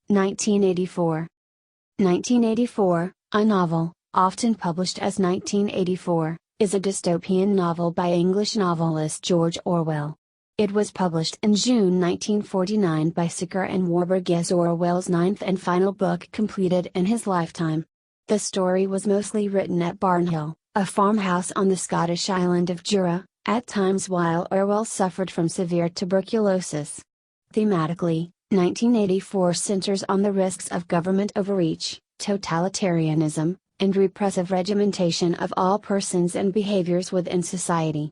1984. 1984, a novel, often published as 1984, is a dystopian novel by English novelist George Orwell. It was published in June 1949 by Sicker and Warburg as Orwell's ninth and final book completed in his lifetime. The story was mostly written at Barnhill, a farmhouse on the Scottish island of Jura, at times while Orwell suffered from severe tuberculosis. Thematically, 1984 centers on the risks of government overreach, totalitarianism, and repressive regimentation of all persons and behaviors within society.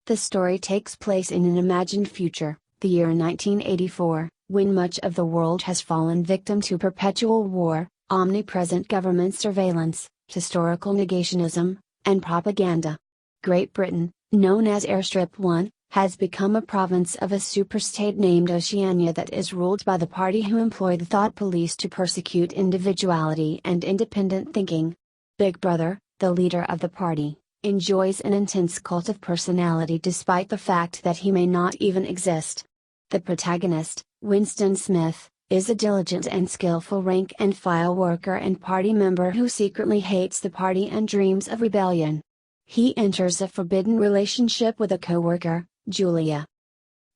The story takes place in an imagined future, the year 1984, when much of the world has fallen victim to perpetual war, omnipresent government surveillance, historical negationism, and propaganda. Great Britain, known as Airstrip 1, has become a province of a superstate named Oceania that is ruled by the party who employ the thought police to persecute individuality and independent thinking. Big Brother, the leader of the party, enjoys an intense cult of personality despite the fact that he may not even exist. The protagonist, Winston Smith, is a diligent and skillful rank-and-file worker and party member who secretly hates the party and dreams of rebellion. He enters a forbidden relationship with a co-worker, Julia.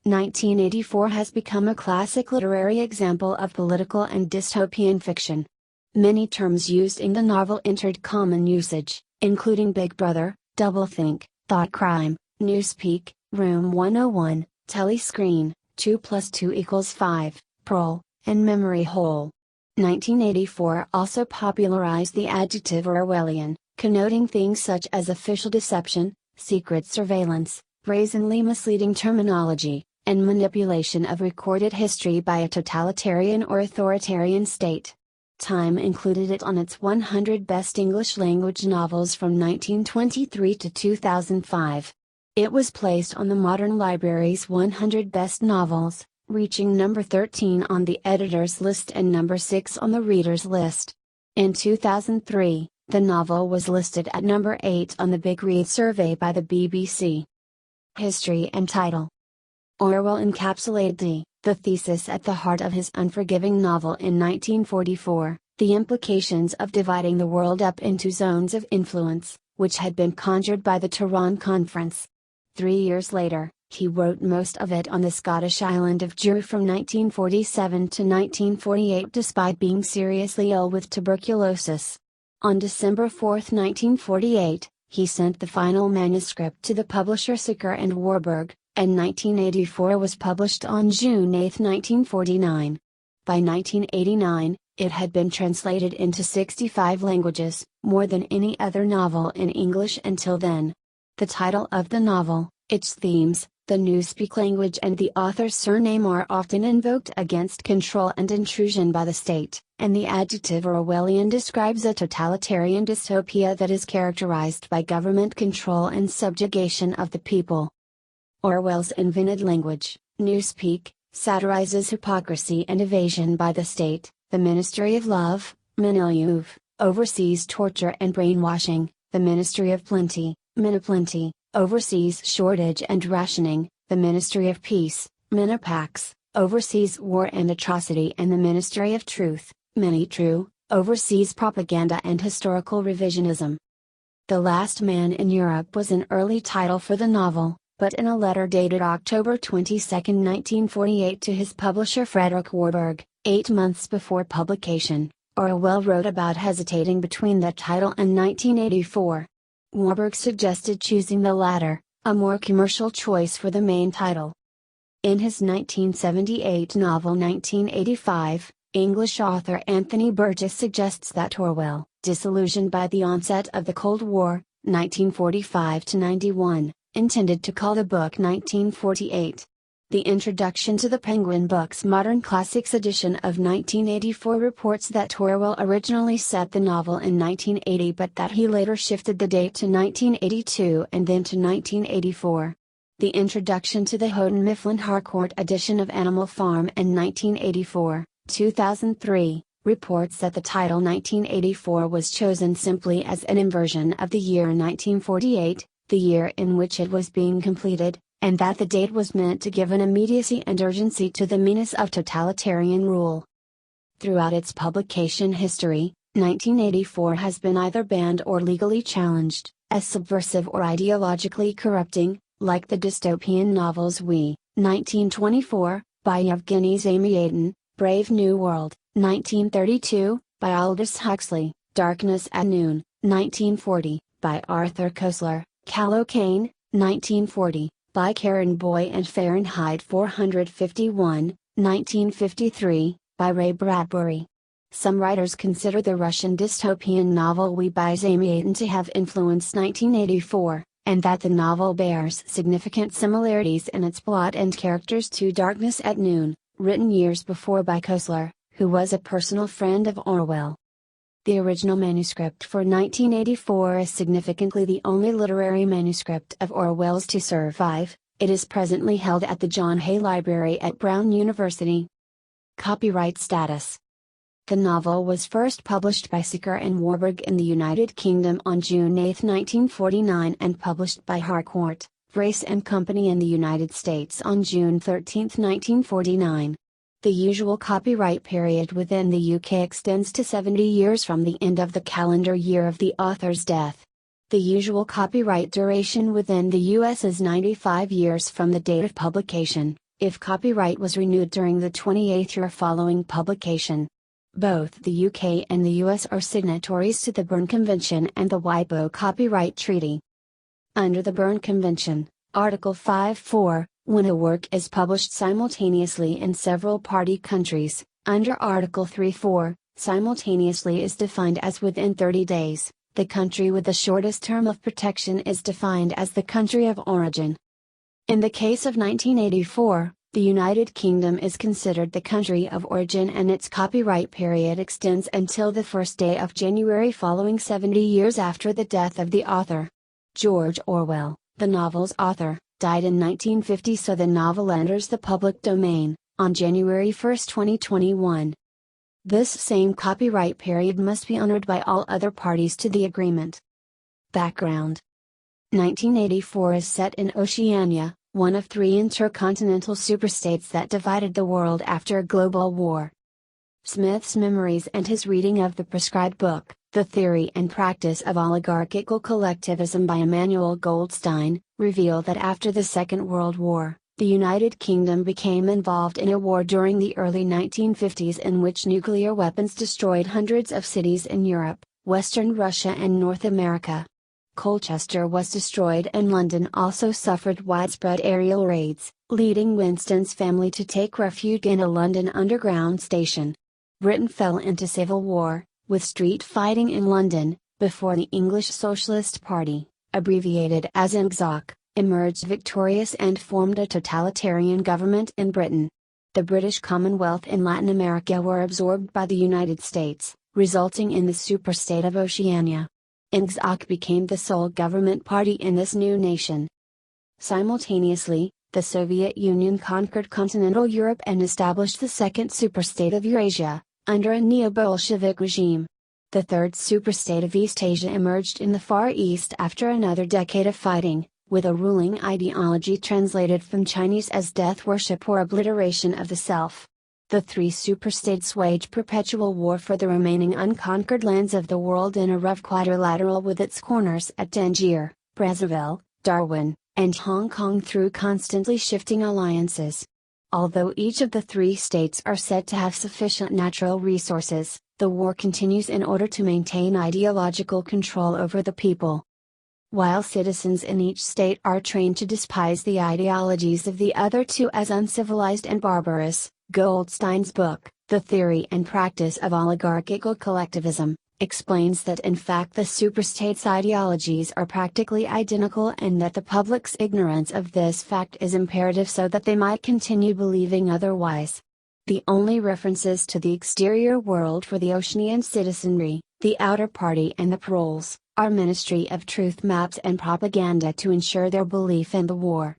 1984 has become a classic literary example of political and dystopian fiction. Many terms used in the novel entered common usage, including Big Brother, doublethink, thought crime, newspeak, room 101, telescreen, 2 + 2 = 5, prole, and memory hole. 1984 also popularized the adjective Orwellian, connoting things such as official deception, secret surveillance, brazenly misleading terminology, and manipulation of recorded history by a totalitarian or authoritarian state. Time included it on its 100 Best English Language Novels from 1923 to 2005. It was placed on the Modern Library's 100 Best Novels, reaching number 13 on the editor's list and number 6 on the reader's list. In 2003, the novel was listed at number 8 on the Big Read survey by the BBC. History and title. Orwell encapsulated the thesis at the heart of his unforgiving novel in 1944, the implications of dividing the world up into zones of influence, which had been conjured by the Tehran Conference. 3 years later, he wrote most of it on the Scottish island of Jura from 1947 to 1948 despite being seriously ill with tuberculosis. On December 4, 1948, he sent the final manuscript to the publisher Sicker and Warburg, and 1984 was published on June 8, 1949. By 1989, it had been translated into 65 languages, more than any other novel in English until then. The title of the novel, its themes, the newspeak language and the author's surname are often invoked against control and intrusion by the state, and the adjective Orwellian describes a totalitarian dystopia that is characterized by government control and subjugation of the people. Orwell's invented language, newspeak, satirizes hypocrisy and evasion by the state, the Ministry of Love, Maniliuv, oversees torture and brainwashing, the Ministry of Plenty, Miniplenty, oversees shortage and rationing, the Ministry of Peace, Minipax, oversees war and atrocity and the Ministry of Truth, Minitrue, oversees propaganda and historical revisionism. The Last Man in Europe was an early title for the novel, but in a letter dated October 22, 1948 to his publisher Frederick Warburg, 8 months before publication, Orwell wrote about hesitating between that title and 1984. Warburg suggested choosing the latter, a more commercial choice for the main title. In his 1978 novel 1985, English author Anthony Burgess suggests that Orwell, disillusioned by the onset of the Cold War, 1945-91, intended to call the book 1948. The introduction to the Penguin Books Modern Classics edition of 1984 reports that Orwell originally set the novel in 1980 but that he later shifted the date to 1982 and then to 1984. The introduction to the Houghton Mifflin Harcourt edition of Animal Farm in 1984, 2003, reports that the title 1984 was chosen simply as an inversion of the year 1948, the year in which it was being completed, and that the date was meant to give an immediacy and urgency to the menace of totalitarian rule. Throughout its publication history, 1984 has been either banned or legally challenged, as subversive or ideologically corrupting, like the dystopian novels We, 1924, by Yevgeny Zamyatin, Brave New World, 1932, by Aldous Huxley, Darkness at Noon, 1940, by Arthur Koestler, Calo-Kane, 1940, by Karen Boy and Fahrenheit 451, 1953, by Ray Bradbury. Some writers consider the Russian dystopian novel We by Zamyatin to have influenced 1984, and that the novel bears significant similarities in its plot and characters to Darkness at Noon, written years before by Koestler, who was a personal friend of Orwell. The original manuscript for 1984 is significantly the only literary manuscript of Orwell's to survive. It is presently held at the John Hay Library at Brown University. Copyright status. The novel was first published by Seeker and Warburg in the United Kingdom on June 8, 1949 and published by Harcourt, Brace and Company in the United States on June 13, 1949. The usual copyright period within the UK extends to 70 years from the end of the calendar year of the author's death. The usual copyright duration within the US is 95 years from the date of publication, if copyright was renewed during the 28th year following publication. Both the UK and the US are signatories to the Berne Convention and the WIPO Copyright Treaty. Under the Berne Convention, Article 5.4, when a work is published simultaneously in several party countries, under Article 3.4, simultaneously is defined as within 30 days, the country with the shortest term of protection is defined as the country of origin. In the case of 1984, the United Kingdom is considered the country of origin and its copyright period extends until the first day of January following 70 years after the death of the author. George Orwell, the novel's author, died in 1950, so the novel enters the public domain on January 1, 2021. This same copyright period must be honored by all other parties to the agreement. Background. 1984 is set in Oceania, one of three intercontinental superstates that divided the world after a global war. Smith's memories and his reading of the prescribed book, The Theory and Practice of Oligarchical Collectivism by Emanuel Goldstein, reveal that after the Second World War, the United Kingdom became involved in a war during the early 1950s in which nuclear weapons destroyed hundreds of cities in Europe, Western Russia and North America. Colchester was destroyed and London also suffered widespread aerial raids, leading Winston's family to take refuge in a London underground station. Britain fell into civil war, with street fighting in London, before the English Socialist Party, abbreviated as ENGSOC, emerged victorious and formed a totalitarian government in Britain. The British Commonwealth and Latin America were absorbed by the United States, resulting in the superstate of Oceania. ENGSOC became the sole government party in this new nation. Simultaneously, the Soviet Union conquered continental Europe and established the second superstate of Eurasia, under a neo-Bolshevik regime. The third superstate of East Asia emerged in the Far East after another decade of fighting, with a ruling ideology translated from Chinese as death worship or obliteration of the self. The three superstates waged perpetual war for the remaining unconquered lands of the world in a rough quadrilateral with its corners at Tangier, Brazzaville, Darwin, and Hong Kong through constantly shifting alliances. Although each of the three states are said to have sufficient natural resources, the war continues in order to maintain ideological control over the people. While citizens in each state are trained to despise the ideologies of the other two as uncivilized and barbarous, Goldstein's book, The Theory and Practice of Oligarchical Collectivism, explains that in fact the superstates' ideologies are practically identical and that the public's ignorance of this fact is imperative so that they might continue believing otherwise. The only references to the exterior world for the Oceanian citizenry, the outer party and the proles, are Ministry of Truth maps and propaganda to ensure their belief in the war.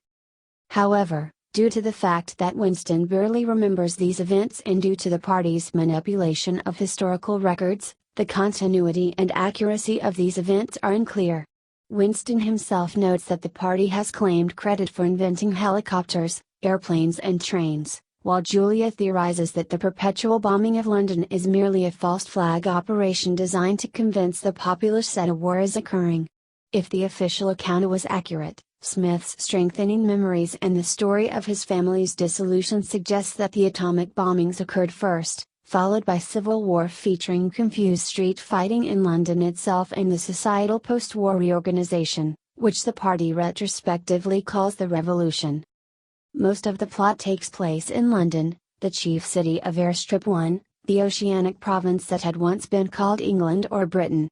However, due to the fact that Winston barely remembers these events and due to the party's manipulation of historical records, the continuity and accuracy of these events are unclear. Winston himself notes that the party has claimed credit for inventing helicopters, airplanes and trains, while Julia theorizes that the perpetual bombing of London is merely a false flag operation designed to convince the populace that a war is occurring. If the official account was accurate, Smith's strengthening memories and the story of his family's dissolution suggests that the atomic bombings occurred first, followed by civil war featuring confused street fighting in London itself and the societal post-war reorganization, which the party retrospectively calls the Revolution. Most of the plot takes place in London, the chief city of Airstrip 1, the oceanic province that had once been called England or Britain.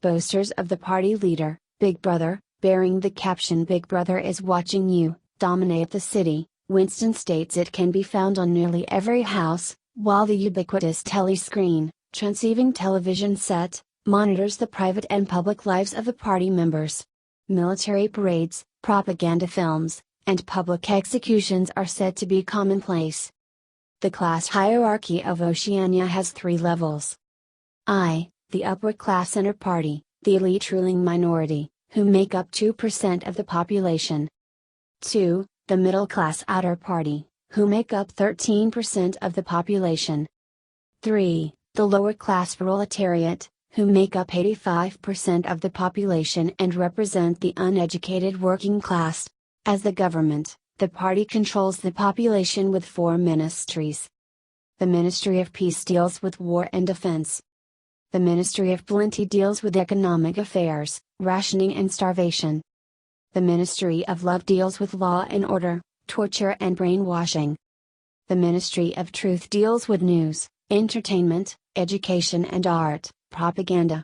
Posters of the party leader, Big Brother, bearing the caption "Big Brother is watching you," dominate the city. Winston states it can be found on nearly every house, while the ubiquitous telescreen, transceiving television set, monitors the private and public lives of the party members. Military parades, propaganda films, and public executions are said to be commonplace. The class hierarchy of Oceania has 3 levels. I, the upper class inner party, the elite ruling minority, who make up 2% of the population. 2, the middle class outer party, who make up 13% of the population. 3, the lower class proletariat, who make up 85% of the population and represent the uneducated working class. As the government, the party controls the population with 4 ministries. The Ministry of Peace deals with war and defense. The Ministry of Plenty deals with economic affairs, rationing and starvation. The Ministry of Love deals with law and order, torture and brainwashing. The Ministry of Truth deals with news, entertainment, education and art, propaganda.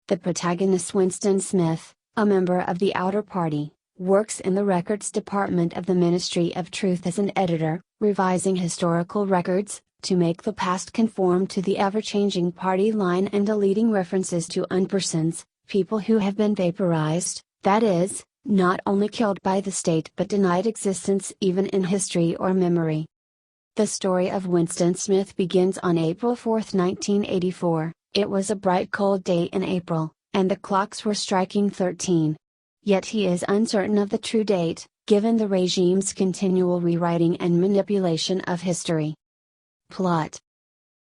The protagonist Winston Smith, a member of the outer party, works in the records department of the Ministry of Truth as an editor, revising historical records, to make the past conform to the ever-changing party line and deleting references to unpersons, people who have been vaporized, that is, not only killed by the state but denied existence even in history or memory. The story of Winston Smith begins on April 4, 1984. It was a bright cold day in April, and the clocks were striking 13. Yet he is uncertain of the true date, given the regime's continual rewriting and manipulation of history. Plot.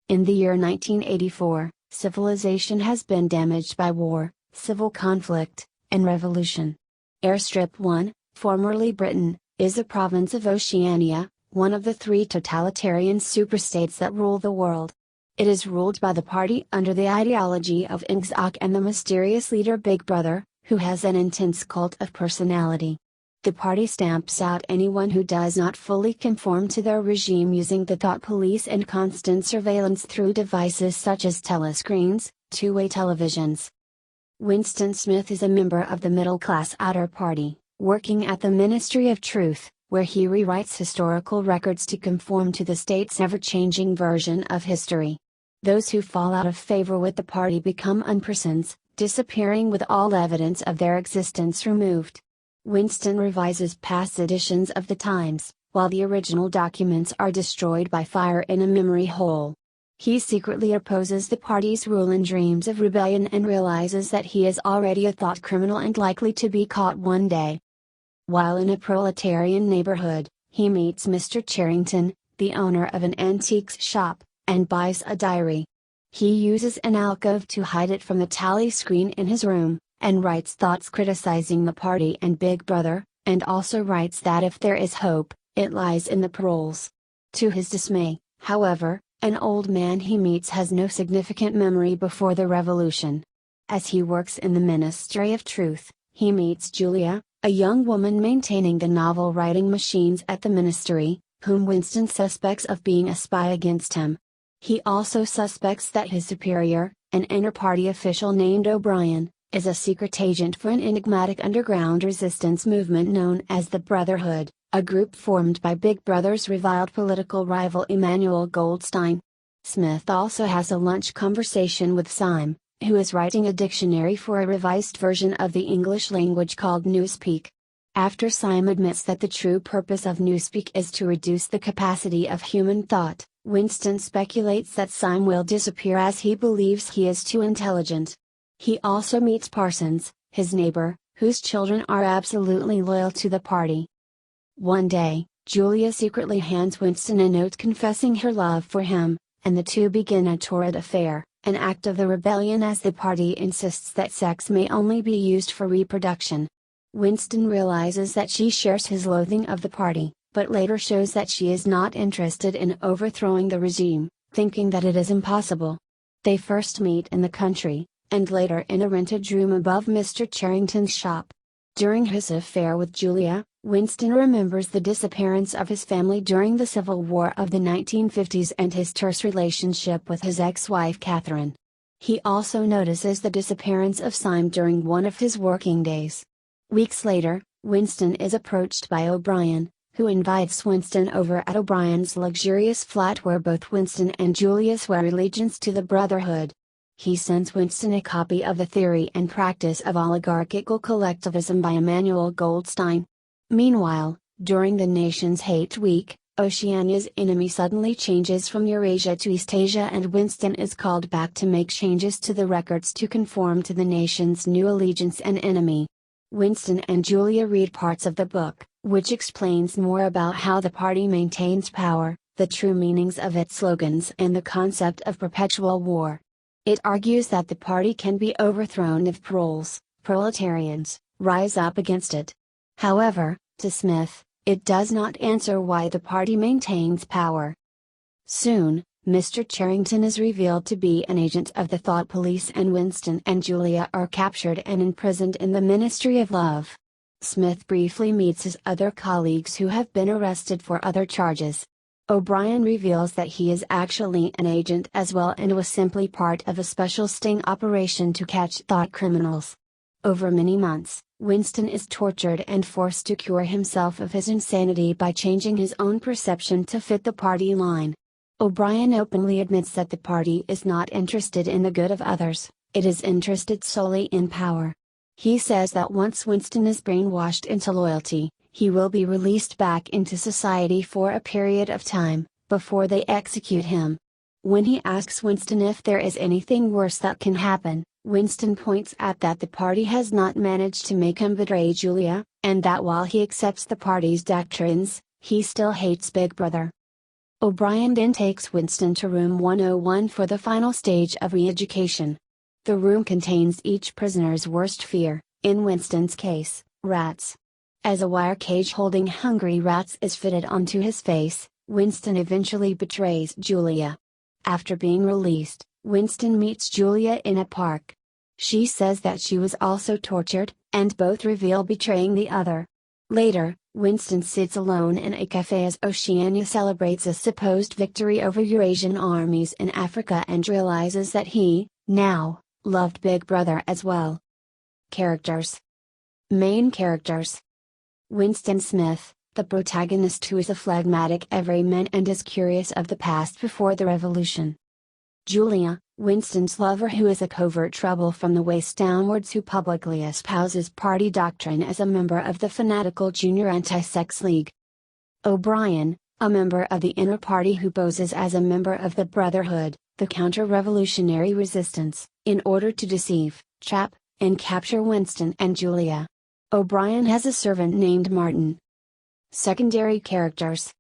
In the year 1984, civilization has been damaged by war, civil conflict, and revolution. Airstrip 1, formerly Britain, is a province of Oceania, one of the 3 totalitarian superstates that rule the world. It is ruled by the party under the ideology of Ingsoc and the mysterious leader Big Brother, who has an intense cult of personality. The party stamps out anyone who does not fully conform to their regime using the thought police and constant surveillance through devices such as telescreens, two-way televisions. Winston Smith is a member of the middle-class outer party, working at the Ministry of Truth, where he rewrites historical records to conform to the state's ever-changing version of history. Those who fall out of favor with the party become unpersons, disappearing with all evidence of their existence removed. Winston revises past editions of the Times, while the original documents are destroyed by fire in a memory hole. He secretly opposes the party's rule and dreams of rebellion and realizes that he is already a thought criminal and likely to be caught one day. While in a proletarian neighborhood, he meets Mr. Charrington, the owner of an antiques shop, and buys a diary. He uses an alcove to hide it from the tally screen in his room, and writes thoughts criticizing the party and Big Brother, and also writes that if there is hope, it lies in the paroles. To his dismay, however, an old man he meets has no significant memory before the revolution. As he works in the Ministry of Truth, he meets Julia, a young woman maintaining the novel writing machines at the ministry, whom Winston suspects of being a spy against him. He also suspects that his superior, an inter-party official named O'Brien, is a secret agent for an enigmatic underground resistance movement known as the Brotherhood, a group formed by Big Brother's reviled political rival Emmanuel Goldstein. Smith also has a lunch conversation with Syme, who is writing a dictionary for a revised version of the English language called Newspeak. After Syme admits that the true purpose of Newspeak is to reduce the capacity of human thought, Winston speculates that Syme will disappear as he believes he is too intelligent. He also meets Parsons, his neighbor, whose children are absolutely loyal to the party. One day, Julia secretly hands Winston a note confessing her love for him, and the two begin a torrid affair, an act of the rebellion as the party insists that sex may only be used for reproduction. Winston realizes that she shares his loathing of the party, but later shows that she is not interested in overthrowing the regime, thinking that it is impossible. They first meet in the country, and later in a rented room above Mr. Charrington's shop. During his affair with Julia, Winston remembers the disappearance of his family during the Civil War of the 1950s and his terse relationship with his ex-wife Catherine. He also notices the disappearance of Syme during one of his working days. Weeks later, Winston is approached by O'Brien, who invites Winston over at O'Brien's luxurious flat where both Winston and Julia swear allegiance to the Brotherhood. He sends Winston a copy of The Theory and Practice of Oligarchical Collectivism by Emmanuel Goldstein. Meanwhile, during the nation's Hate Week, Oceania's enemy suddenly changes from Eurasia to Eastasia and Winston is called back to make changes to the records to conform to the nation's new allegiance and enemy. Winston and Julia read parts of the book, which explains more about how the party maintains power, the true meanings of its slogans and the concept of perpetual war. It argues that the party can be overthrown if proletarians, rise up against it. However, to Smith, it does not answer why the party maintains power. Soon, Mr. Charrington is revealed to be an agent of the Thought Police and Winston and Julia are captured and imprisoned in the Ministry of Love. Smith briefly meets his other colleagues who have been arrested for other charges. O'Brien reveals that he is actually an agent as well and was simply part of a special sting operation to catch thought criminals. Over many months, Winston is tortured and forced to cure himself of his insanity by changing his own perception to fit the party line. O'Brien openly admits that the party is not interested in the good of others, it is interested solely in power. He says that once Winston is brainwashed into loyalty, he will be released back into society for a period of time, before they execute him. When he asks Winston if there is anything worse that can happen, Winston points out that the party has not managed to make him betray Julia, and that while he accepts the party's doctrines, he still hates Big Brother. O'Brien then takes Winston to room 101 for the final stage of re-education. The room contains each prisoner's worst fear, in Winston's case, rats. As a wire cage holding hungry rats is fitted onto his face, Winston eventually betrays Julia. After being released, Winston meets Julia in a park. She says that she was also tortured, and both reveal betraying the other. Later, Winston sits alone in a cafe as Oceania celebrates a supposed victory over Eurasian armies in Africa and realizes that he, now, loved Big Brother as well. Characters. Main characters. Winston Smith, the protagonist who is a phlegmatic everyman and is curious of the past before the revolution. Julia, Winston's lover who is a covert trouble from the waist downwards who publicly espouses party doctrine as a member of the fanatical Junior Anti-Sex League. O'Brien, a member of the inner party who poses as a member of the Brotherhood, the counter-revolutionary resistance, in order to deceive, trap, and capture Winston and Julia. O'Brien has a servant named Martin. Secondary characters.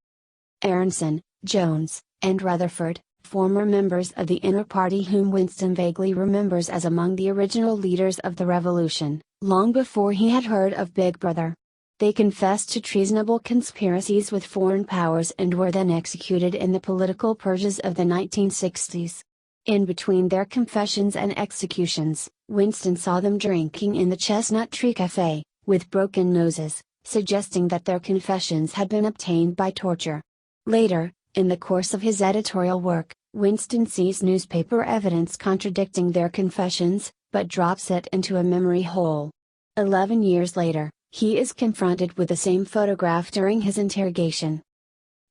Aronson, Jones, and Rutherford, former members of the inner party whom Winston vaguely remembers as among the original leaders of the revolution, long before he had heard of Big Brother. They confessed to treasonable conspiracies with foreign powers and were then executed in the political purges of the 1960s. In between their confessions and executions, Winston saw them drinking in the Chestnut Tree Cafe, with broken noses, suggesting that their confessions had been obtained by torture. Later, in the course of his editorial work, Winston sees newspaper evidence contradicting their confessions, but drops it into a memory hole. 11 years later, he is confronted with the same photograph during his interrogation.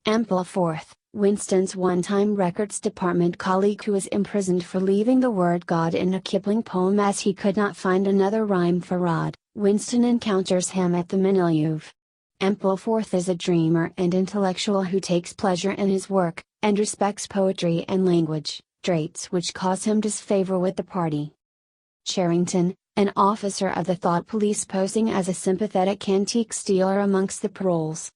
Ampleforth, Winston's one-time Records Department colleague who was imprisoned for leaving the word God in a Kipling poem as he could not find another rhyme for rod. Winston encounters him at the Menileuve. Ampleforth is a dreamer and intellectual who takes pleasure in his work, and respects poetry and language, traits which cause him disfavor with the party. Charrington, an officer of the Thought Police posing as a sympathetic antique stealer amongst the paroles.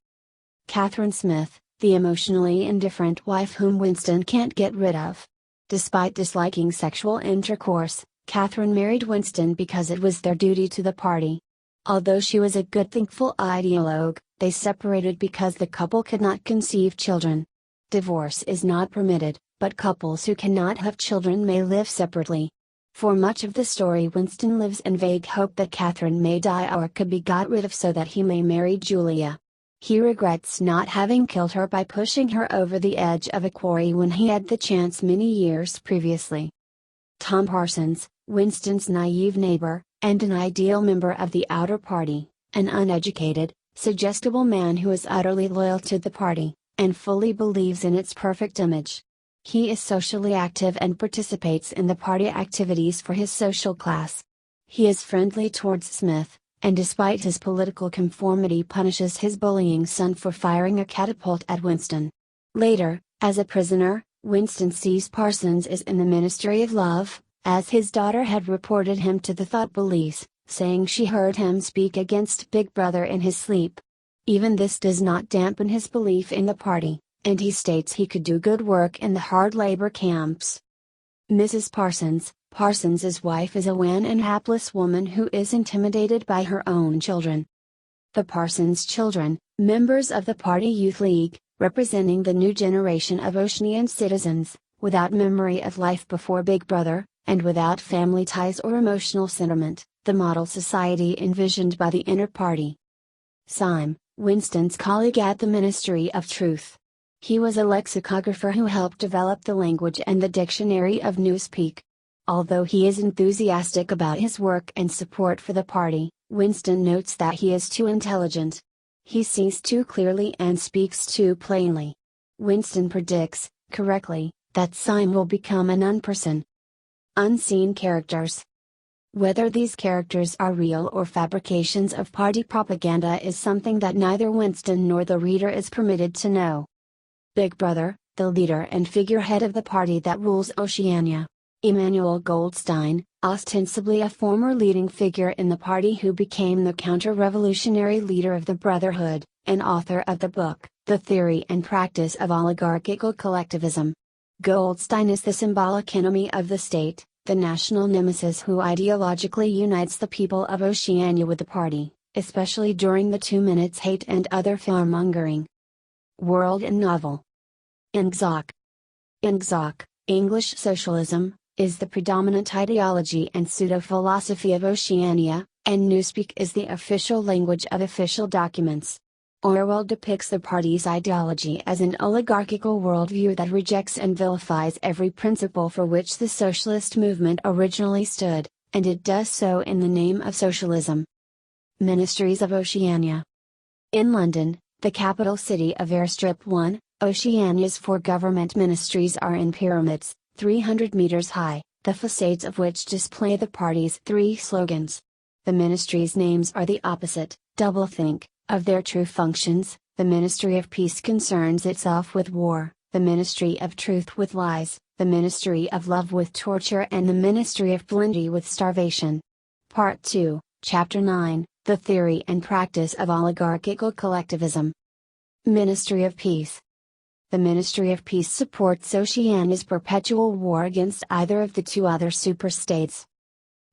Catherine Smith, the emotionally indifferent wife whom Winston can't get rid of. Despite disliking sexual intercourse, Catherine married Winston because it was their duty to the party. Although she was a good thankful ideologue, they separated because the couple could not conceive children. Divorce is not permitted, but couples who cannot have children may live separately. For much of the story, Winston lives in vague hope that Catherine may die or could be got rid of so that he may marry Julia. He regrets not having killed her by pushing her over the edge of a quarry when he had the chance many years previously. Tom Parsons, Winston's naive neighbor, and an ideal member of the outer party, an uneducated, suggestible man who is utterly loyal to the party, and fully believes in its perfect image. He is socially active and participates in the party activities for his social class. He is friendly towards Smith, and despite his political conformity punishes his bullying son for firing a catapult at Winston. Later, as a prisoner, Winston sees Parsons is in the Ministry of Love, as his daughter had reported him to the Thought Police, saying she heard him speak against Big Brother in his sleep. Even this does not dampen his belief in the party, and he states he could do good work in the hard labor camps. Mrs. Parsons, Parsons's wife, is a wan and hapless woman who is intimidated by her own children. The Parsons children, members of the Party Youth League, representing the new generation of Oceanian citizens, without memory of life before Big Brother, and without family ties or emotional sentiment, the model society envisioned by the inner party. Syme, Winston's colleague at the Ministry of Truth. He was a lexicographer who helped develop the language and the dictionary of Newspeak. Although he is enthusiastic about his work and support for the party, Winston notes that he is too intelligent. He sees too clearly and speaks too plainly. Winston predicts, correctly, that Syme will become an unperson. Unseen characters. Whether these characters are real or fabrications of party propaganda is something that neither Winston nor the reader is permitted to know. Big Brother, the leader and figurehead of the party that rules Oceania. Emanuel Goldstein, ostensibly a former leading figure in the party who became the counter-revolutionary leader of the Brotherhood, and author of the book, The Theory and Practice of Oligarchical Collectivism. Goldstein is the symbolic enemy of the state, the national nemesis who ideologically unites the people of Oceania with the party, especially during the 2 minutes hate and other fearmongering. World and Novel. Ingsoc. Ingsoc, English socialism, is the predominant ideology and pseudo-philosophy of Oceania, and Newspeak is the official language of official documents. Orwell depicts the party's ideology as an oligarchical worldview that rejects and vilifies every principle for which the socialist movement originally stood, and it does so in the name of socialism. Ministries of Oceania. In London, the capital city of Airstrip 1, Oceania's 4 government ministries are in pyramids, 300 meters high, the facades of which display the party's 3 slogans. The ministries' names are the opposite, doublethink, of their true functions. The Ministry of Peace concerns itself with war, the Ministry of Truth with lies, the Ministry of Love with torture, and the Ministry of Plenty with starvation. Part 2, Chapter 9, The Theory and Practice of Oligarchical Collectivism. Ministry of Peace. The Ministry of Peace supports Oceania's perpetual war against either of the 2 other superstates.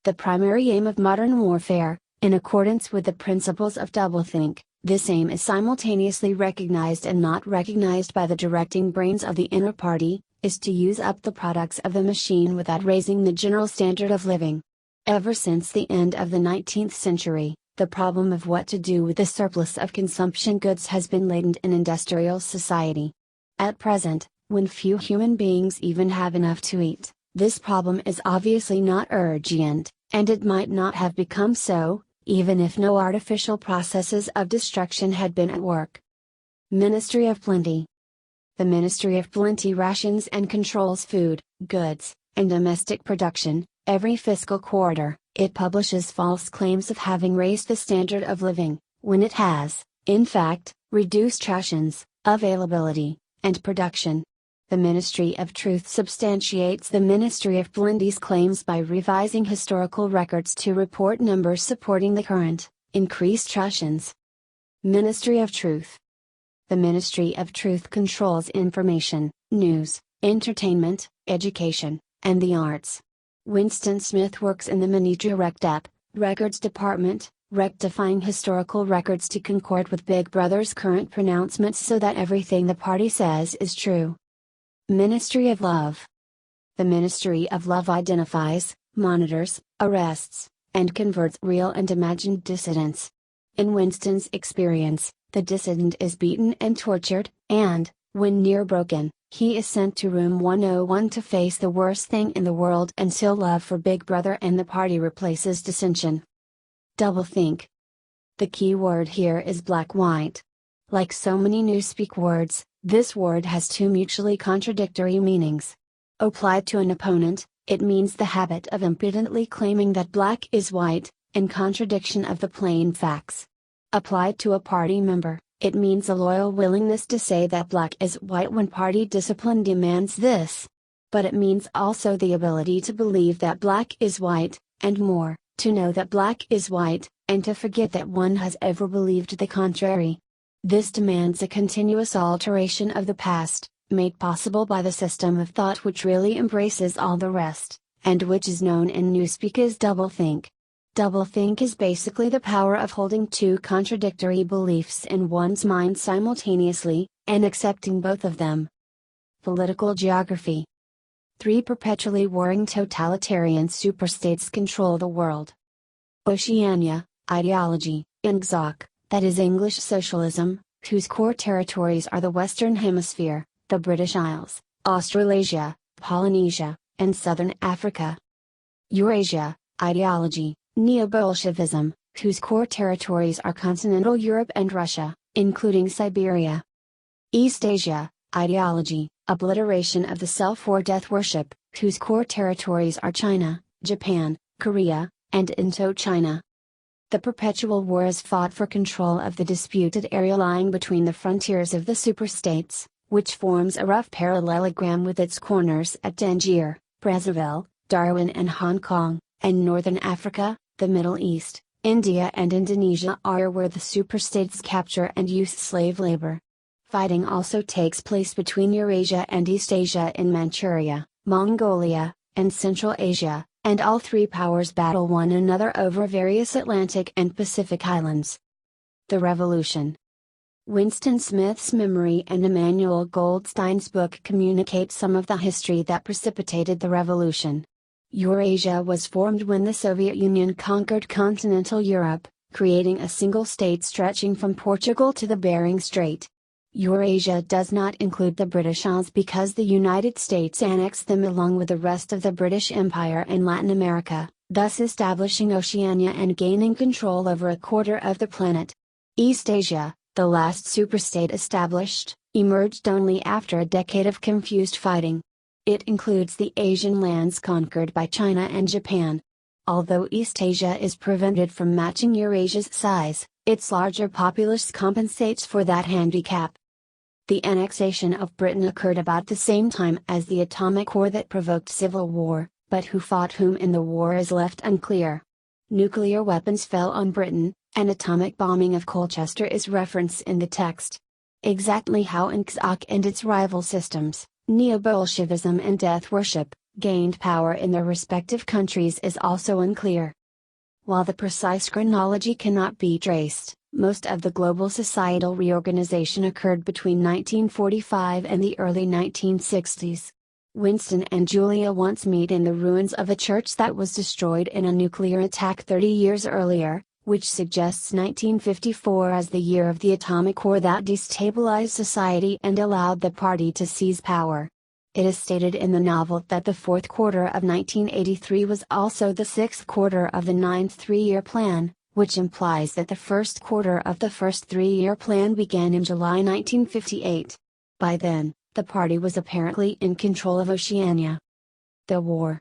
The primary aim of modern warfare, in accordance with the principles of doublethink, this aim is simultaneously recognized and not recognized by the directing brains of the inner party, is to use up the products of the machine without raising the general standard of living. Ever since the end of the 19th century, the problem of what to do with the surplus of consumption goods has been latent in industrial society. At present, when few human beings even have enough to eat, this problem is obviously not urgent, and it might not have become so, even if no artificial processes of destruction had been at work. Ministry of Plenty. The Ministry of Plenty rations and controls food, goods, and domestic production. Every fiscal quarter, it publishes false claims of having raised the standard of living, when it has, in fact, reduced rations, availability, and production. The Ministry of Truth substantiates the Ministry of Plenty's claims by revising historical records to report numbers supporting the current, increased rations. Ministry of Truth. The Ministry of Truth controls information, news, entertainment, education, and the arts. Winston Smith works in the Ministry RecDep, Records Department, rectifying historical records to concord with Big Brother's current pronouncements so that everything the party says is true. Ministry of Love. The Ministry of Love identifies, monitors, arrests, and converts real and imagined dissidents. In Winston's experience, the dissident is beaten and tortured, and, when near broken, he is sent to room 101 to face the worst thing in the world until love for Big Brother and the party replaces dissension. Doublethink. The key word here is black-white. Like so many newspeak words, this word has two mutually contradictory meanings. Applied to an opponent, it means the habit of impudently claiming that black is white, in contradiction of the plain facts. Applied to a party member, it means a loyal willingness to say that black is white when party discipline demands this. But it means also the ability to believe that black is white, and more, to know that black is white, and to forget that one has ever believed the contrary. This demands a continuous alteration of the past, made possible by the system of thought which really embraces all the rest, and which is known in newspeak as doublethink. Doublethink is basically the power of holding two contradictory beliefs in one's mind simultaneously, and accepting both of them. Political geography. 3 perpetually warring totalitarian superstates control the world. Oceania, ideology, Ingsoc, that is English socialism, whose core territories are the Western Hemisphere, the British Isles, Australasia, Polynesia, and Southern Africa. Eurasia, ideology, Neo-Bolshevism, whose core territories are continental Europe and Russia, including Siberia. East Asia, ideology, obliteration of the self or death worship, whose core territories are China, Japan, Korea, and Indochina. The perpetual war is fought for control of the disputed area lying between the frontiers of the superstates, which forms a rough parallelogram with its corners at Tangier, Brazzaville, Darwin and Hong Kong, and Northern Africa, the Middle East, India and Indonesia are where the superstates capture and use slave labor. Fighting also takes place between Eurasia and East Asia in Manchuria, Mongolia, and Central Asia, and all 3 powers battle one another over various Atlantic and Pacific islands. The Revolution. Winston Smith's memory and Emmanuel Goldstein's book communicate some of the history that precipitated the revolution. Eurasia was formed when the Soviet Union conquered continental Europe, creating a single state stretching from Portugal to the Bering Strait. Eurasia does not include the British Isles because the United States annexed them along with the rest of the British Empire and Latin America, thus establishing Oceania and gaining control over a quarter of the planet. East Asia, the last superstate established, emerged only after a decade of confused fighting. It includes the Asian lands conquered by China and Japan. Although East Asia is prevented from matching Eurasia's size, its larger populace compensates for that handicap. The annexation of Britain occurred about the same time as the atomic war that provoked civil war, but who fought whom in the war is left unclear. Nuclear weapons fell on Britain, and atomic bombing of Colchester is referenced in the text. Exactly how Ingsoc and its rival systems, Neo-Bolshevism and death worship, gained power in their respective countries is also unclear. While the precise chronology cannot be traced, most of the global societal reorganization occurred between 1945 and the early 1960s. Winston and Julia once meet in the ruins of a church that was destroyed in a nuclear attack 30 years earlier, which suggests 1954 as the year of the atomic war that destabilized society and allowed the party to seize power. It is stated in the novel that the 4th quarter of 1983 was also the 6th quarter of the 9th three-year plan, which implies that the 1st quarter of the first three-year plan began in July 1958. By then, the party was apparently in control of Oceania. The war.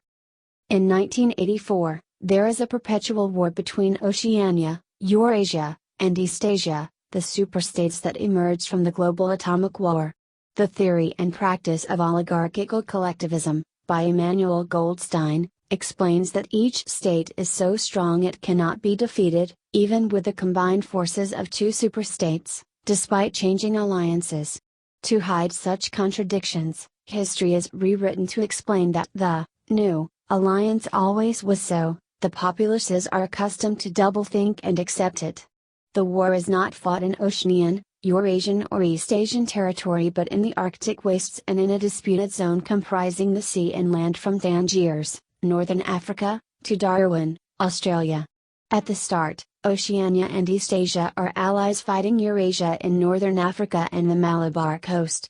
In 1984, there is a perpetual war between Oceania, Eurasia, and East Asia, the superstates that emerged from the global atomic war. The Theory and Practice of Oligarchical Collectivism, by Emmanuel Goldstein, explains that each state is so strong it cannot be defeated, even with the combined forces of 2 superstates, despite changing alliances. To hide such contradictions, history is rewritten to explain that the new alliance always was so. The populaces are accustomed to doublethink and accept it. The war is not fought in Oceanian, Eurasian or East Asian territory but in the Arctic wastes and in a disputed zone comprising the sea and land from Tangiers, northern Africa, to Darwin, Australia. At the start, Oceania and East Asia are allies fighting Eurasia in northern Africa and the Malabar coast.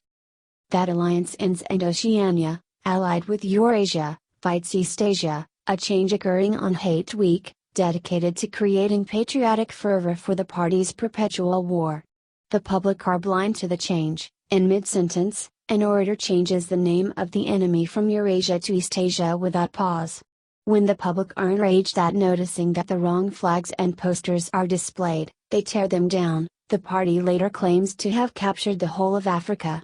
That alliance ends and Oceania, allied with Eurasia, fights East Asia, a change occurring on Hate Week, dedicated to creating patriotic fervor for the parties' perpetual war. The public are blind to the change. In mid-sentence, an orator changes the name of the enemy from Eurasia to East Asia without pause. When the public are enraged at noticing that the wrong flags and posters are displayed, they tear them down. The party later claims to have captured the whole of Africa.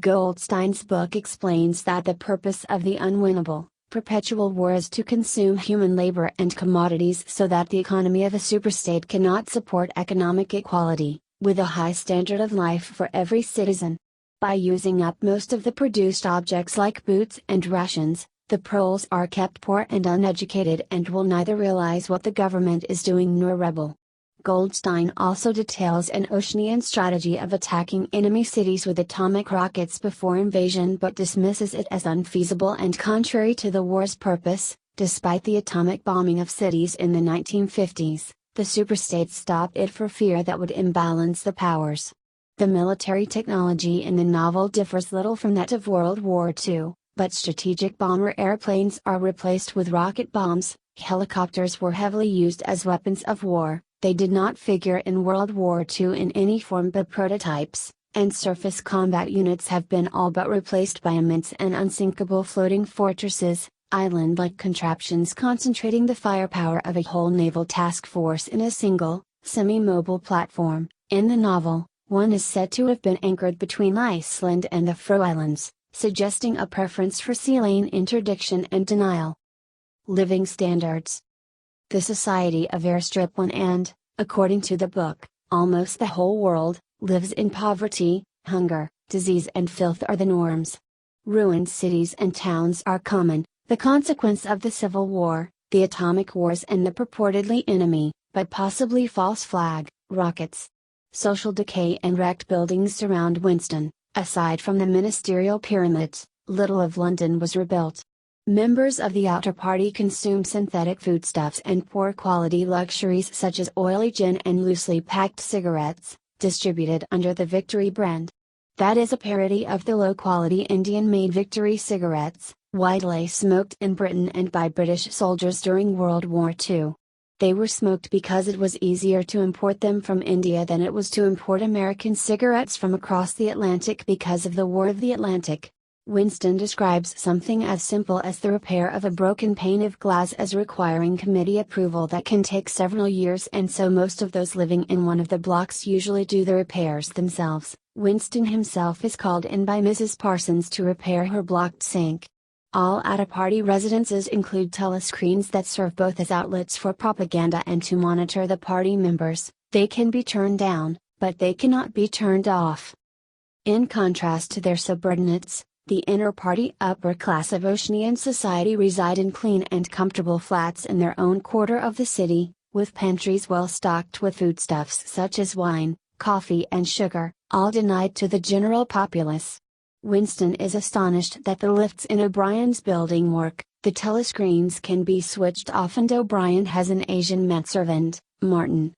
Goldstein's book explains that the purpose of the unwinnable, perpetual war is to consume human labor and commodities so that the economy of a superstate cannot support economic equality, with a high standard of life for every citizen. By using up most of the produced objects like boots and rations, the proles are kept poor and uneducated and will neither realize what the government is doing nor rebel. Goldstein also details an Oceanian strategy of attacking enemy cities with atomic rockets before invasion but dismisses it as unfeasible and contrary to the war's purpose. Despite the atomic bombing of cities in the 1950s, the superstates stopped it for fear that would imbalance the powers. The military technology in the novel differs little from that of World War II, but strategic bomber airplanes are replaced with rocket bombs. Helicopters were heavily used as weapons of war. They did not figure in World War II in any form but prototypes, and surface combat units have been all but replaced by immense and unsinkable floating fortresses, island-like contraptions concentrating the firepower of a whole naval task force in a single, semi-mobile platform. In the novel, one is said to have been anchored between Iceland and the Faroe Islands, suggesting a preference for sea lane interdiction and denial. Living standards. The Society of Airstrip 1 and, according to the book, almost the whole world, lives in poverty, hunger, disease and filth are the norms. Ruined cities and towns are common, the consequence of the Civil War, the atomic wars and the purportedly enemy, but possibly false flag, rockets. Social decay and wrecked buildings surround Winston. Aside from the ministerial pyramids, little of London was rebuilt. Members of the outer party consume synthetic foodstuffs and poor quality luxuries such as oily gin and loosely packed cigarettes, distributed under the Victory brand. That is a parody of the low-quality Indian-made Victory cigarettes, widely smoked in Britain and by British soldiers during World War II. They were smoked because it was easier to import them from India than it was to import American cigarettes from across the Atlantic because of the War of the Atlantic. Winston describes something as simple as the repair of a broken pane of glass as requiring committee approval that can take several years, and so most of those living in one of the blocks usually do the repairs themselves. Winston himself is called in by Mrs. Parsons to repair her blocked sink. All at-a-party residences include telescreens that serve both as outlets for propaganda and to monitor the party members. They can be turned down, but they cannot be turned off. In contrast to their subordinates, the inner party upper class of Oceanian society reside in clean and comfortable flats in their own quarter of the city, with pantries well stocked with foodstuffs such as wine, coffee and sugar, all denied to the general populace. Winston is astonished that the lifts in O'Brien's building work. The telescreens can be switched off and O'Brien has an Asian manservant, Martin.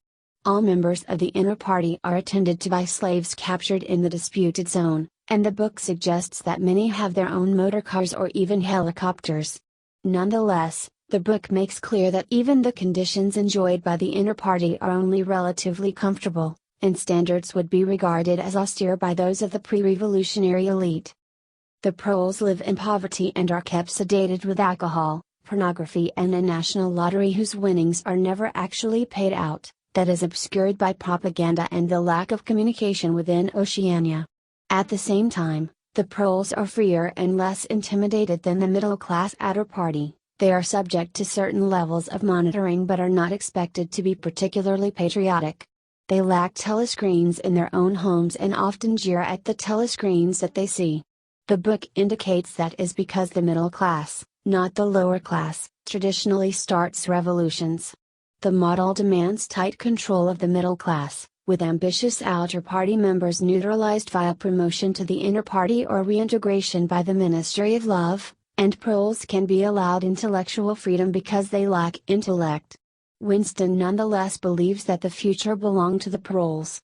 All members of the inner party are attended to by slaves captured in the disputed zone, and the book suggests that many have their own motor cars or even helicopters. Nonetheless, the book makes clear that even the conditions enjoyed by the inner party are only relatively comfortable, and standards would be regarded as austere by those of the pre-revolutionary elite. The proles live in poverty and are kept sedated with alcohol, pornography and a national lottery whose winnings are never actually paid out, that is obscured by propaganda and the lack of communication within Oceania. At the same time, the proles are freer and less intimidated than the middle-class outer party. They are subject to certain levels of monitoring but are not expected to be particularly patriotic. They lack telescreens in their own homes and often jeer at the telescreens that they see. The book indicates that is because the middle class, not the lower class, traditionally starts revolutions. The model demands tight control of the middle class, with ambitious outer party members neutralized via promotion to the inner party or reintegration by the Ministry of Love, and proles can be allowed intellectual freedom because they lack intellect. Winston nonetheless believes that the future belonged to the proles.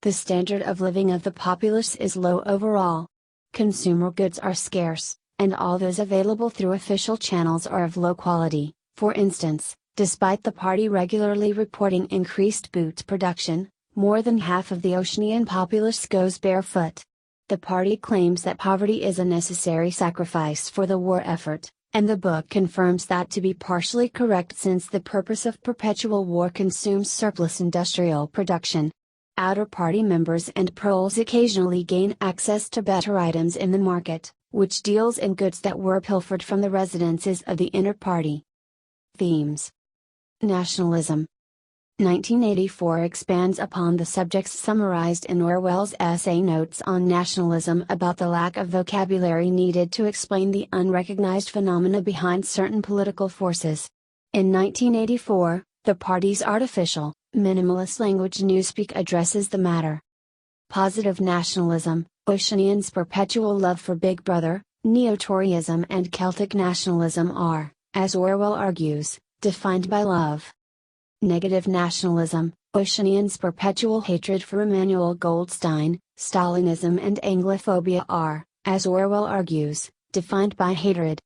The standard of living of the populace is low overall. Consumer goods are scarce, and all those available through official channels are of low quality. For instance, despite the party regularly reporting increased boot production, more than half of the Oceanian populace goes barefoot. The party claims that poverty is a necessary sacrifice for the war effort, and the book confirms that to be partially correct since the purpose of perpetual war consumes surplus industrial production. Outer party members and proles occasionally gain access to better items in the market, which deals in goods that were pilfered from the residences of the inner party. Themes. Nationalism. 1984 expands upon the subjects summarized in Orwell's essay Notes on Nationalism about the lack of vocabulary needed to explain the unrecognized phenomena behind certain political forces. In 1984, the party's artificial, minimalist language Newspeak addresses the matter. Positive nationalism, Oceanians' perpetual love for Big Brother, Neo-Toryism and Celtic nationalism are, as Orwell argues, defined by love. Negative nationalism, Oceanians' perpetual hatred for Emmanuel Goldstein, Stalinism and Anglophobia are, as Orwell argues, defined by hatred.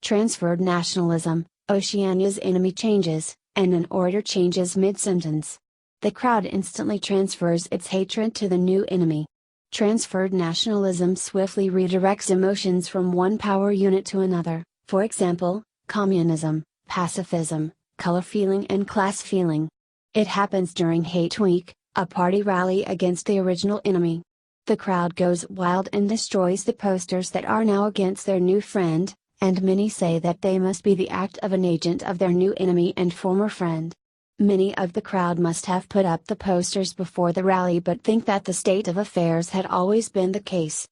Transferred nationalism, Oceania's enemy changes, and an order changes mid-sentence. The crowd instantly transfers its hatred to the new enemy. Transferred nationalism swiftly redirects emotions from one power unit to another, for example, communism, pacifism, color feeling and class feeling. It happens during Hate Week, a party rally against the original enemy. The crowd goes wild and destroys the posters that are now against their new friend, and many say that they must be the act of an agent of their new enemy and former friend. Many of the crowd must have put up the posters before the rally but think that the state of affairs had always been the case.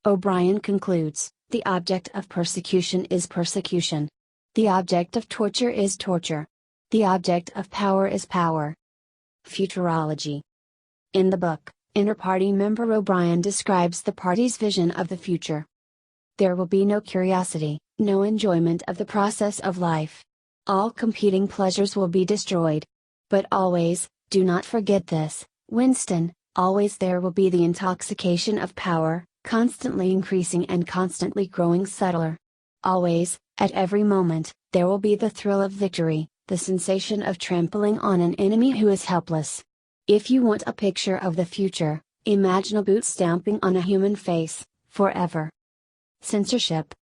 O'Brien concludes, the object of persecution is persecution. The object of torture is torture. The object of power is power. Futurology. In the book, inter-party member O'Brien describes the party's vision of the future. There will be no curiosity, no enjoyment of the process of life. All competing pleasures will be destroyed. But always, do not forget this, Winston, always there will be the intoxication of power, constantly increasing and constantly growing subtler. Always, at every moment, there will be the thrill of victory, the sensation of trampling on an enemy who is helpless. If you want a picture of the future, imagine a boot stamping on a human face, forever. Censorship.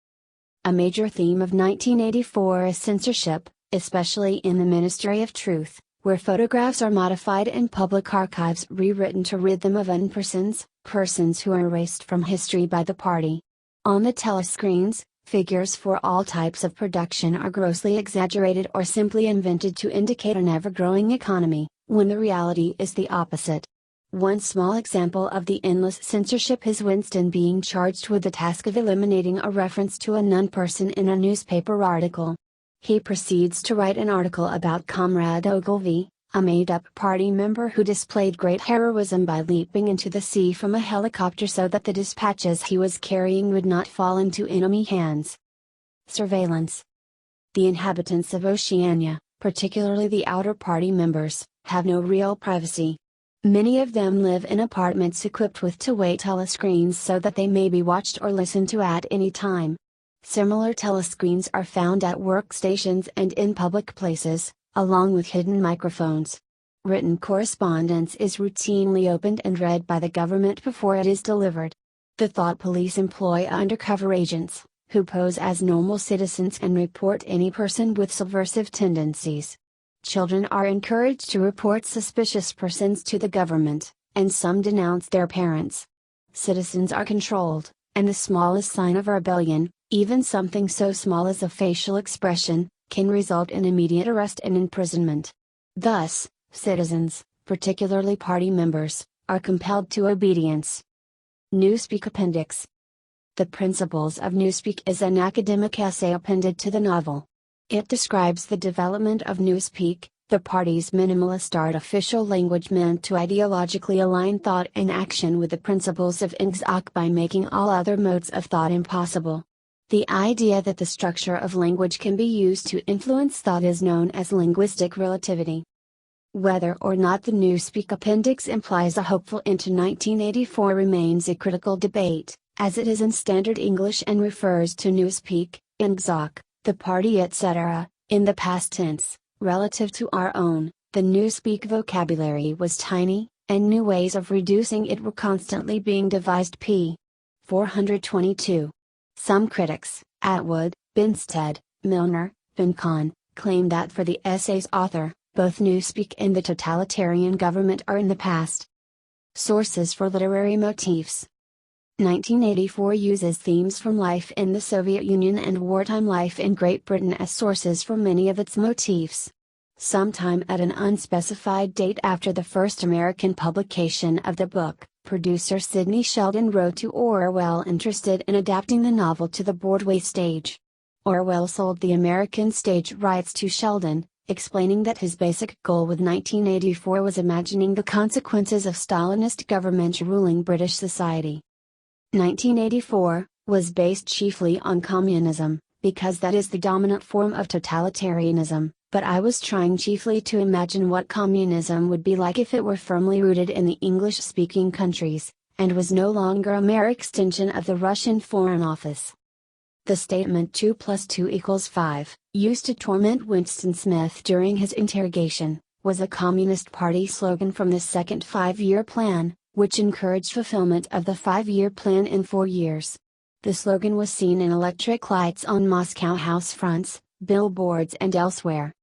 A major theme of 1984 is censorship, especially in the Ministry of Truth, where photographs are modified and public archives rewritten to rid them of unpersons, persons who are erased from history by the party. On the telescreens, figures for all types of production are grossly exaggerated or simply invented to indicate an ever-growing economy, when the reality is the opposite. One small example of the endless censorship is Winston being charged with the task of eliminating a reference to a non-person in a newspaper article. He proceeds to write an article about Comrade Ogilvy, a made-up party member who displayed great heroism by leaping into the sea from a helicopter so that the dispatches he was carrying would not fall into enemy hands. Surveillance. The inhabitants of Oceania, particularly the outer party members, have no real privacy. Many of them live in apartments equipped with two-way telescreens so that they may be watched or listened to at any time. Similar telescreens are found at workstations and in public places, along with hidden microphones. Written correspondence is routinely opened and read by the government before it is delivered. The thought police employ undercover agents, who pose as normal citizens and report any person with subversive tendencies. Children are encouraged to report suspicious persons to the government, and some denounce their parents. Citizens are controlled, and the smallest sign of rebellion, even something so small as a facial expression, can result in immediate arrest and imprisonment. Thus, citizens, particularly party members, are compelled to obedience. Newspeak Appendix. The Principles of Newspeak is an academic essay appended to the novel. It describes the development of Newspeak, the party's minimalist artificial language meant to ideologically align thought and action with the principles of Ingsoc by making all other modes of thought impossible. The idea that the structure of language can be used to influence thought is known as linguistic relativity. Whether or not the Newspeak Appendix implies a hopeful end to 1984 remains a critical debate, as it is in Standard English and refers to Newspeak, Ingsoc, the party etc., in the past tense. Relative to our own, the Newspeak vocabulary was tiny, and new ways of reducing it were constantly being devised. p. 422. Some critics, Atwood, Binstead, Milner, Vincon, claim that for the essay's author, both Newspeak and the totalitarian government are in the past. Sources for literary motifs. 1984 uses themes from life in the Soviet Union and wartime life in Great Britain as sources for many of its motifs. Sometime at an unspecified date after the first American publication of the book, producer Sidney Sheldon wrote to Orwell interested in adapting the novel to the Broadway stage. Orwell sold the American stage rights to Sheldon, explaining that his basic goal with 1984 was imagining the consequences of Stalinist government ruling British society. 1984 was based chiefly on communism, because that is the dominant form of totalitarianism, but I was trying chiefly to imagine what communism would be like if it were firmly rooted in the English-speaking countries, and was no longer a mere extension of the Russian Foreign Office. The statement 2 + 2 = 5, used to torment Winston Smith during his interrogation, was a Communist Party slogan from the Second Five-Year Plan, which encouraged fulfillment of the 5-year plan in 4 years. The slogan was seen in electric lights on Moscow house fronts, billboards and elsewhere.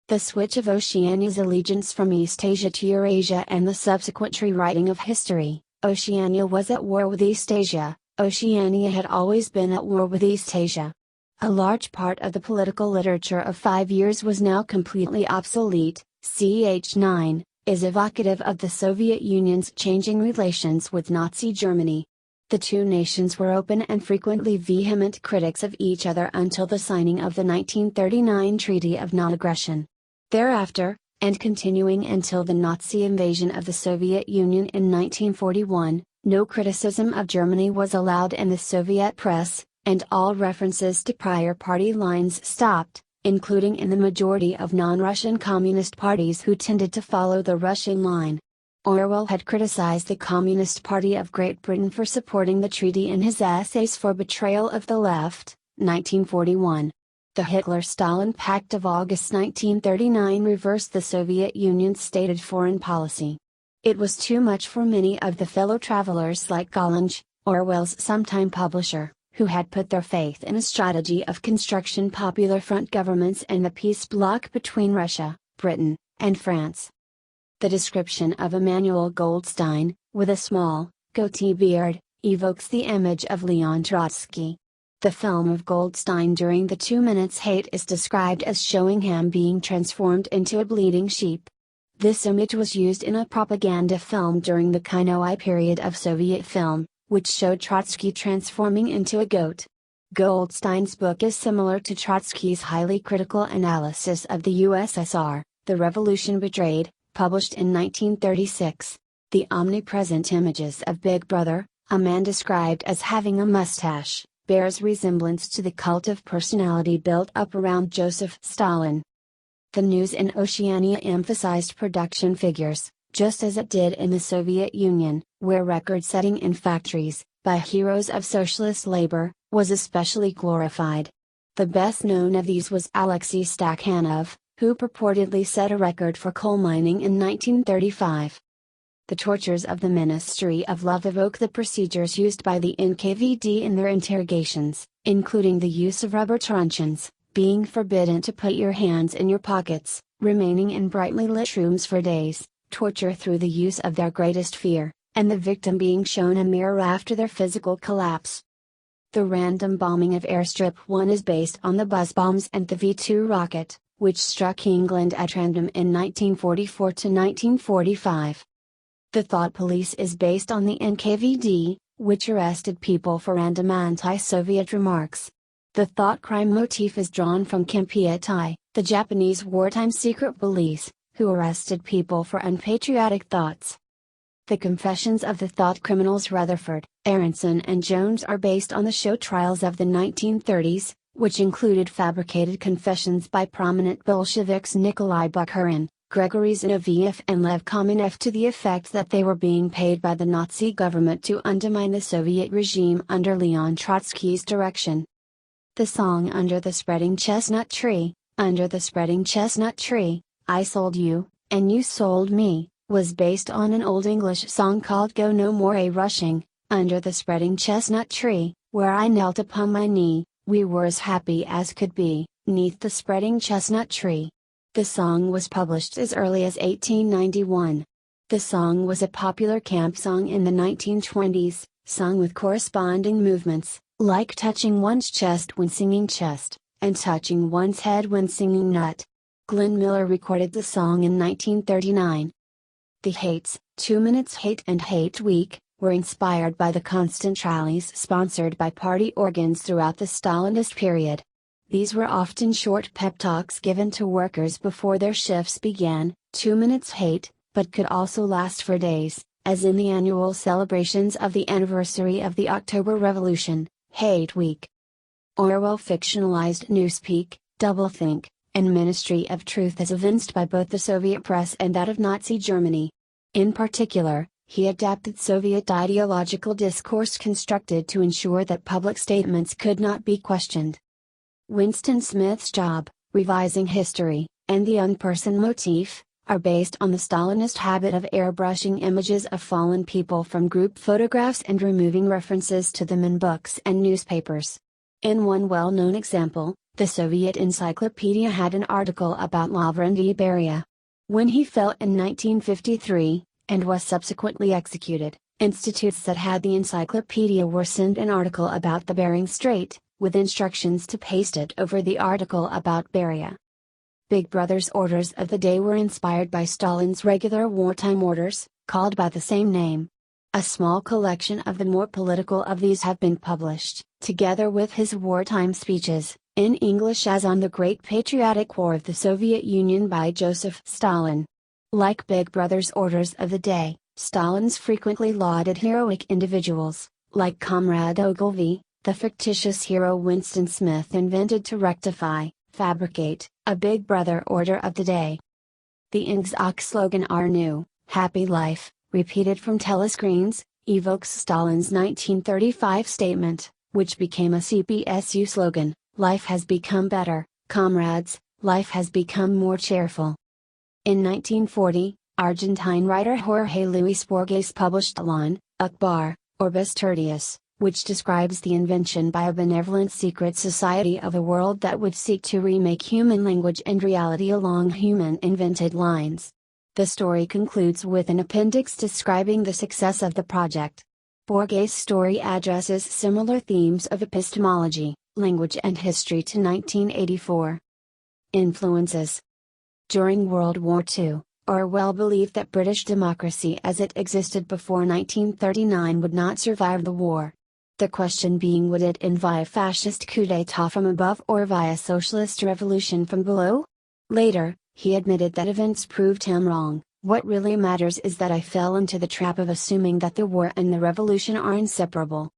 The switch of Oceania's allegiance from East Asia to Eurasia and the subsequent rewriting of history. Oceania was at war with East Asia, Oceania had always been at war with East Asia. A large part of the political literature of 5 years was now completely obsolete. Ch. 9 is evocative of the Soviet Union's changing relations with Nazi Germany. The two nations were open and frequently vehement critics of each other until the signing of the 1939 Treaty of Non-Aggression. Thereafter, and continuing until the Nazi invasion of the Soviet Union in 1941, no criticism of Germany was allowed in the Soviet press, and all references to prior party lines stopped, including in the majority of non-Russian communist parties who tended to follow the Russian line. Orwell had criticized the Communist Party of Great Britain for supporting the treaty in his essays for Betrayal of the Left, 1941. The Hitler-Stalin Pact of August 1939 reversed the Soviet Union's stated foreign policy. It was too much for many of the fellow travelers like Gollange, Orwell's sometime publisher, who had put their faith in a strategy of construction popular front governments and the peace bloc between Russia, Britain, and France. The description of Emmanuel Goldstein, with a small, goatee beard, evokes the image of Leon Trotsky. The film of Goldstein during the 2 minutes hate is described as showing him being transformed into a bleeding sheep. This image was used in a propaganda film during the Kinoi period of Soviet film, which showed Trotsky transforming into a goat. Goldstein's book is similar to Trotsky's highly critical analysis of the USSR, The Revolution Betrayed, published in 1936. The omnipresent images of Big Brother, a man described as having a mustache, bears resemblance to the cult of personality built up around Joseph Stalin. The news in Oceania emphasized production figures, just as it did in the Soviet Union, where record-setting in factories, by heroes of socialist labor, was especially glorified. The best known of these was Alexei Stakhanov, who purportedly set a record for coal mining in 1935. The tortures of the Ministry of Love evoke the procedures used by the NKVD in their interrogations, including the use of rubber truncheons, being forbidden to put your hands in your pockets, remaining in brightly lit rooms for days, torture through the use of their greatest fear, and the victim being shown a mirror after their physical collapse. The random bombing of Airstrip 1 is based on the buzz bombs and the V-2 rocket, which struck England at random in 1944 to 1945. The Thought Police is based on the NKVD, which arrested people for random anti-Soviet remarks. The thought crime motif is drawn from Kempeitai, the Japanese wartime secret police, who arrested people for unpatriotic thoughts. The confessions of the thought criminals Rutherford, Aronson and Jones are based on the show trials of the 1930s, which included fabricated confessions by prominent Bolsheviks Nikolai Bukharin, Gregory Zinoviev and Lev Kamenev to the effect that they were being paid by the Nazi government to undermine the Soviet regime under Leon Trotsky's direction. The song Under the Spreading Chestnut Tree, Under the Spreading Chestnut Tree, I Sold You, and You Sold Me, was based on an Old English song called Go No More A Rushing, Under the Spreading Chestnut Tree, where I knelt upon my knee, we were as happy as could be, 'neath the spreading chestnut tree. The song was published as early as 1891. The song was a popular camp song in the 1920s, sung with corresponding movements, like touching one's chest when singing chest, and touching one's head when singing nut. Glenn Miller recorded the song in 1939. The Hates, 2 Minutes Hate and Hate Week, were inspired by the constant rallies sponsored by party organs throughout the Stalinist period. These were often short pep talks given to workers before their shifts began, 2 minutes hate, but could also last for days, as in the annual celebrations of the anniversary of the October Revolution, Hate Week. Orwell fictionalized Newspeak, Doublethink, and Ministry of Truth as evinced by both the Soviet press and that of Nazi Germany. In particular, he adapted Soviet ideological discourse constructed to ensure that public statements could not be questioned. Winston Smith's Job, Revising History, and the Young Person motif, are based on the Stalinist habit of airbrushing images of fallen people from group photographs and removing references to them in books and newspapers. In one well-known example, the Soviet encyclopedia had an article about Lavrentiy Beria. When he fell in 1953, and was subsequently executed, institutes that had the encyclopedia were sent an article about the Bering Strait, with instructions to paste it over the article about Beria. Big Brother's orders of the day were inspired by Stalin's regular wartime orders, called by the same name. A small collection of the more political of these have been published, together with his wartime speeches, in English as On the Great Patriotic War of the Soviet Union by Joseph Stalin. Like Big Brother's orders of the day, Stalin's frequently lauded heroic individuals, like Comrade Ogilvy, the fictitious hero Winston Smith invented to rectify, fabricate, a Big Brother order of the day. The NSOC slogan Our New, Happy Life, repeated from telescreens, evokes Stalin's 1935 statement, which became a CPSU slogan, Life has become better, comrades, life has become more cheerful. In 1940, Argentine writer Jorge Luis Borges published Alon, Akbar, Orbis Tertius, which describes the invention by a benevolent secret society of a world that would seek to remake human language and reality along human invented lines. The story concludes with an appendix describing the success of the project. Borges' story addresses similar themes of epistemology, language and history to 1984. Influences. During World War II, Orwell believed that British democracy as it existed before 1939 would not survive the war. The question being, would it end via fascist coup d'état from above or via socialist revolution from below? Later, he admitted that events proved him wrong. What really matters is that I fell into the trap of assuming that the war and the revolution are inseparable.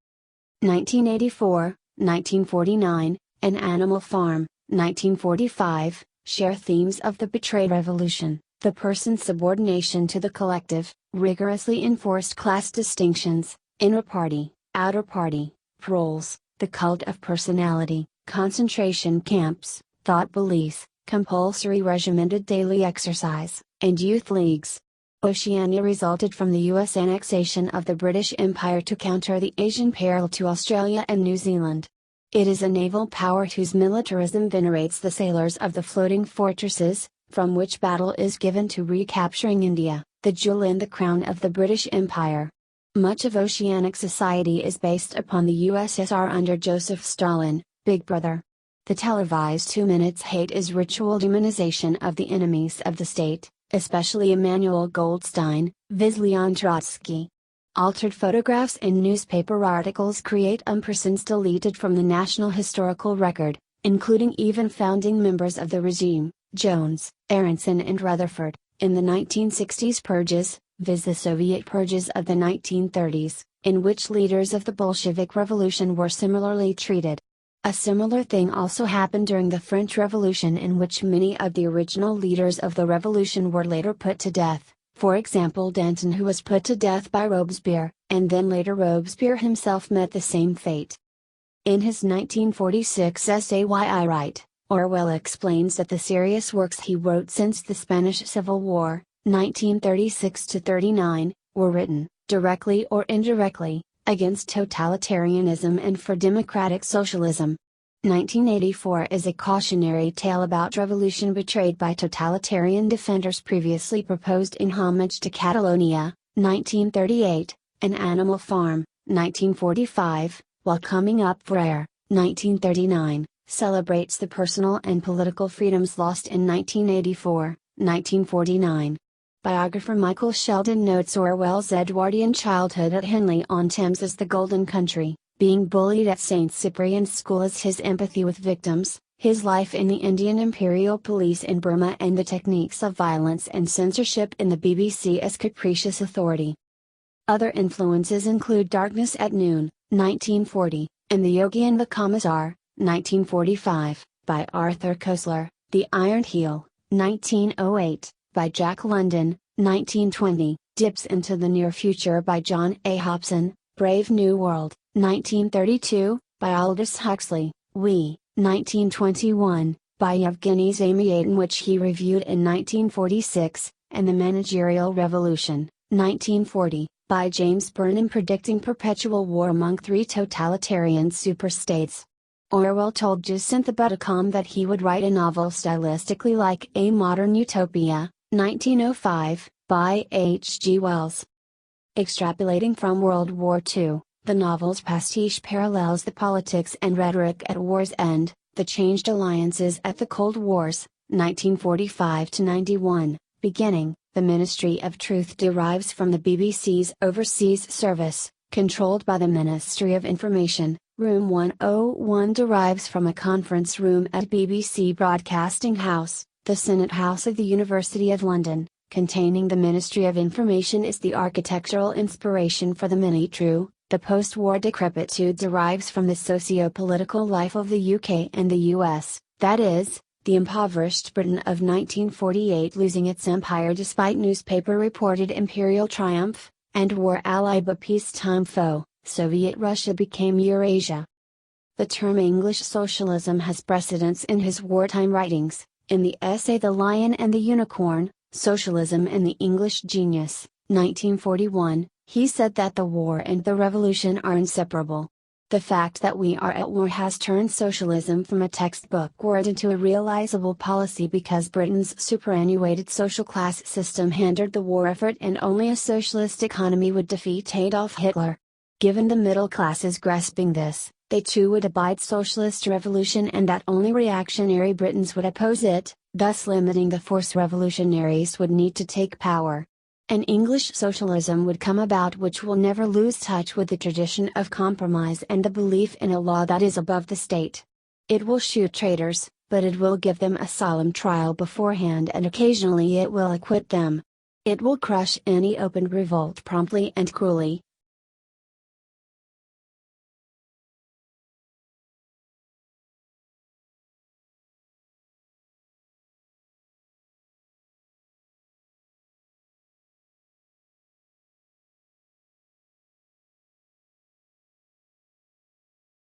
1984, 1949, and Animal Farm, 1945, share themes of the betrayed revolution, the person's subordination to the collective, rigorously enforced class distinctions, inner party, outer party, proles, the cult of personality, concentration camps, thought police, compulsory regimented daily exercise, and youth leagues. Oceania resulted from the U.S. annexation of the British Empire to counter the Asian peril to Australia and New Zealand. It is a naval power whose militarism venerates the sailors of the floating fortresses, from which battle is given to recapturing India, the jewel in the crown of the British Empire. Much of oceanic society is based upon the USSR under Joseph Stalin, Big Brother. The televised 2 minutes hate is ritual demonization of the enemies of the state, especially Emmanuel Goldstein, viz. Leon Trotsky. Altered photographs in newspaper articles create persons deleted from the National Historical Record, including even founding members of the regime, Jones, Aronson and Rutherford, in the 1960s purges, viz. The Soviet purges of the 1930s, in which leaders of the Bolshevik Revolution were similarly treated. A similar thing also happened during the French Revolution, in which many of the original leaders of the revolution were later put to death, for example Danton, who was put to death by Robespierre, and then later Robespierre himself met the same fate. In his 1946 essay Why I Write, Orwell explains that the serious works he wrote since the Spanish Civil War, 1936–39, were written, directly or indirectly, against totalitarianism and for democratic socialism. 1984 is a cautionary tale about revolution betrayed by totalitarian defenders previously proposed in Homage to Catalonia, 1938, An Animal Farm, 1945, While Coming Up for Air, 1939, celebrates the personal and political freedoms lost in 1984, 1949. Biographer Michael Sheldon notes Orwell's Edwardian childhood at Henley-on-Thames as the Golden Country, being bullied at St. Cyprian's School as his empathy with victims, his life in the Indian Imperial Police in Burma and the techniques of violence and censorship in the BBC as capricious authority. Other influences include Darkness at Noon, 1940, and The Yogi and the Commissar, 1945, by Arthur Koestler, The Iron Heel, 1908, by Jack London, 1920, Dips into the Near Future by John A. Hobson, Brave New World, 1932, by Aldous Huxley, We, 1921, by Yevgeny Zamyatin, which he reviewed in 1946, and The Managerial Revolution, 1940, by James Burnham, predicting perpetual war among 3 totalitarian superstates. Orwell told Jacintha Buddicombe that he would write a novel stylistically like A Modern Utopia, 1905, by H. G. Wells. Extrapolating from World War II, the novel's pastiche parallels the politics and rhetoric at war's end, the changed alliances at the Cold Wars, 1945–91, beginning. The Ministry of Truth derives from the BBC's Overseas Service, controlled by the Ministry of Information. Room 101 derives from a conference room at BBC Broadcasting House, the Senate House of the University of London, containing the Ministry of Information is the architectural inspiration for the mini-true. The post-war decrepitude derives from the socio-political life of the UK and the US, that is, the impoverished Britain of 1948 losing its empire despite newspaper-reported imperial triumph, and war ally but peacetime foe. Soviet Russia became Eurasia. The term English socialism has precedence in his wartime writings. In the essay The Lion and the Unicorn, Socialism and the English Genius, 1941, he said that the war and the revolution are inseparable. The fact that we are at war has turned socialism from a textbook word into a realizable policy because Britain's superannuated social class system hindered the war effort and only a socialist economy would defeat Adolf Hitler. Given the middle classes grasping this, they too would abide socialist revolution and that only reactionary Britons would oppose it, thus limiting the force revolutionaries would need to take power. An English socialism would come about which will never lose touch with the tradition of compromise and the belief in a law that is above the state. It will shoot traitors, but it will give them a solemn trial beforehand and occasionally it will acquit them. It will crush any open revolt promptly and cruelly,